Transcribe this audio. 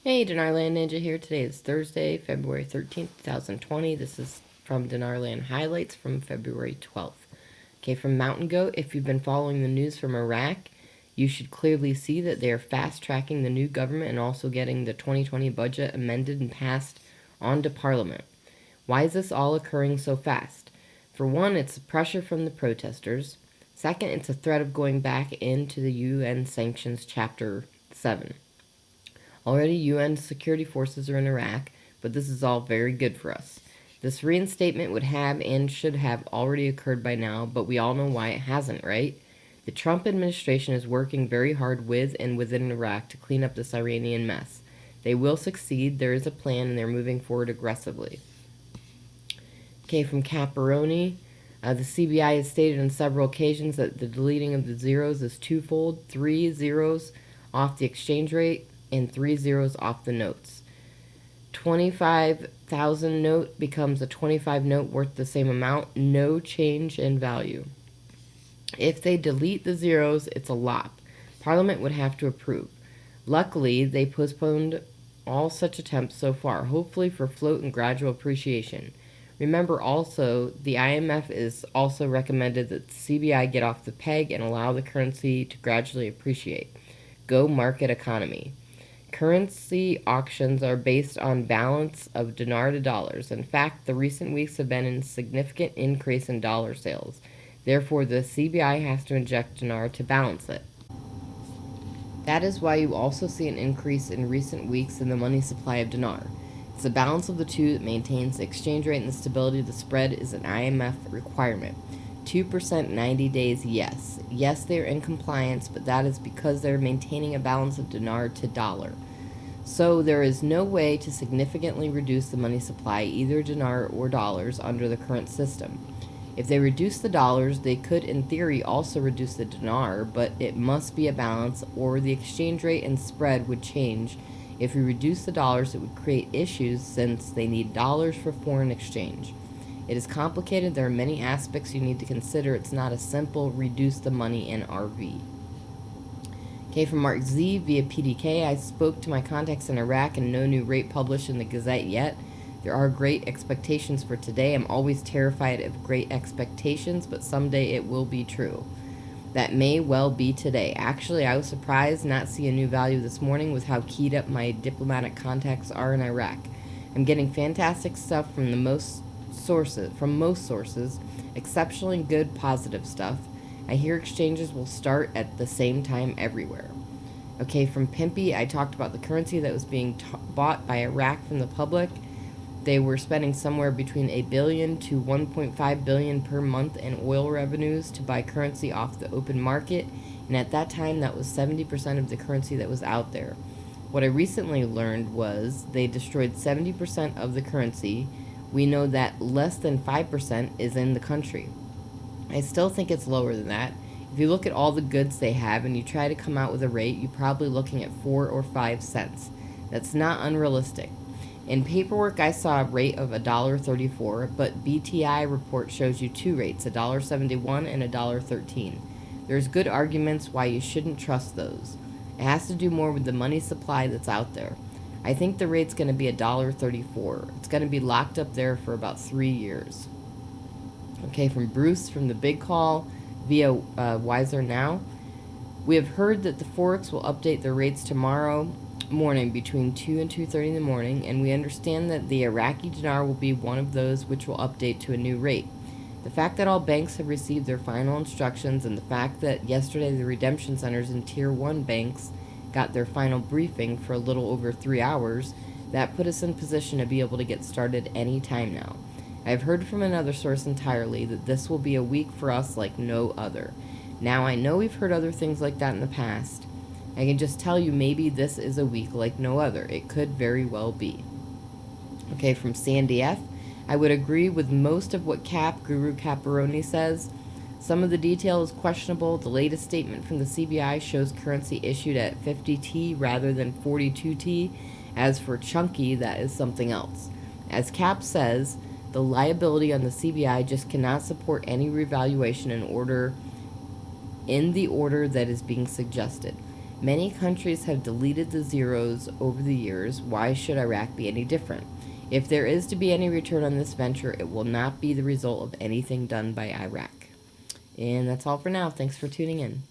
Hey, Dinarland Ninja here. Today is Thursday, February 13th, 2020. This is from Dinarland Highlights from February 12th. Okay, from Mountain Goat, if you've been following the news from Iraq, you should clearly see that they are fast-tracking the new government and also getting the 2020 budget amended and passed onto Parliament. Why is this all occurring so fast? For one, it's pressure from the protesters. Second, it's a threat of going back into the UN Sanctions Chapter 7. Already, UN security forces are in Iraq, but this is all very good for us. This reinstatement would have and should have already occurred by now, but we all know why it hasn't, right? The Trump administration is working very hard with and within Iraq to clean up this Iranian mess. They will succeed, there is a plan, and they're moving forward aggressively. Okay, from Caparoni, the CBI has stated on several occasions that the deleting of the zeros is twofold: 3 zeros off the exchange rate and 3 zeros off the notes. 25,000 note becomes a 25 note worth the same amount, no change in value. If they delete the zeros, it's a lop. Parliament would have to approve. Luckily, they postponed all such attempts so far, hopefully for float and gradual appreciation. Remember also, the IMF is also recommended that the CBI get off the peg and allow the currency to gradually appreciate. Go market economy. Currency auctions are based on balance of dinar to dollars. In fact, the recent weeks have been a significant increase in dollar sales. Therefore, the CBI has to inject dinar to balance it. That is why you also see an increase in recent weeks in the money supply of dinar. It's the balance of the two that maintains the exchange rate, and the stability of the spread is an IMF requirement. 2% 90 days, yes. Yes, they are in compliance, but that is because they're maintaining a balance of dinar to dollar. So there is no way to significantly reduce the money supply, either dinar or dollars, under the current system. If they reduce the dollars, they could in theory also reduce the dinar, but it must be a balance or the exchange rate and spread would change. If we reduce the dollars, it would create issues since they need dollars for foreign exchange. It is complicated. There are many aspects you need to consider. It's not a simple reduce the money in RV. Okay, from Mark Z via PDK, I spoke to my contacts in Iraq and no new rate published in the Gazette yet. There are great expectations for today. I'm always terrified of great expectations, but someday it will be true. That may well be today. Actually, I was surprised not to see a new value this morning with how keyed up my diplomatic contacts are in Iraq. I'm getting fantastic stuff from most sources, exceptionally good positive stuff. I hear exchanges will start at the same time everywhere. Okay, from Pimpy, I talked about the currency that was being bought by Iraq from the public. They were spending somewhere between $1 billion to $1.5 billion per month in oil revenues to buy currency off the open market, and at that time that was 70% of the currency that was out there. What I recently learned was they destroyed 70% of the currency. We know that less than 5% is in the country. I still think it's lower than that. If you look at all the goods they have and you try to come out with a rate, you're probably looking at 4 or 5 cents. That's not unrealistic. In paperwork, I saw a rate of $1.34, but BTI report shows you two rates, $1.71 and $1.13. There's good arguments why you shouldn't trust those. It has to do more with the money supply that's out there. I think the rate's going to be $1.34. It's going to be locked up there for about 3 years. Okay, from Bruce from the Big Call via Wiser Now. We have heard that the Forex will update their rates tomorrow morning between 2 and 2:30 in the morning, and we understand that the Iraqi dinar will be one of those which will update to a new rate. The fact that all banks have received their final instructions, and the fact that yesterday the redemption centers in Tier 1 banks got their final briefing for a little over 3 hours, that put us in position to be able to get started any time now. I have heard from another source entirely that this will be a week for us like no other. Now, I know we've heard other things like that in the past. I can just tell you maybe this is a week like no other. It could very well be. Okay, from Sandy F. I would agree with most of what Guru Caparoni says. Some of the detail is questionable. The latest statement from the CBI shows currency issued at 50T rather than 42T. As for chunky, that is something else. As Cap says, the liability on the CBI just cannot support any revaluation in the order that is being suggested. Many countries have deleted the zeros over the years. Why should Iraq be any different? If there is to be any return on this venture, it will not be the result of anything done by Iraq. And that's all for now. Thanks for tuning in.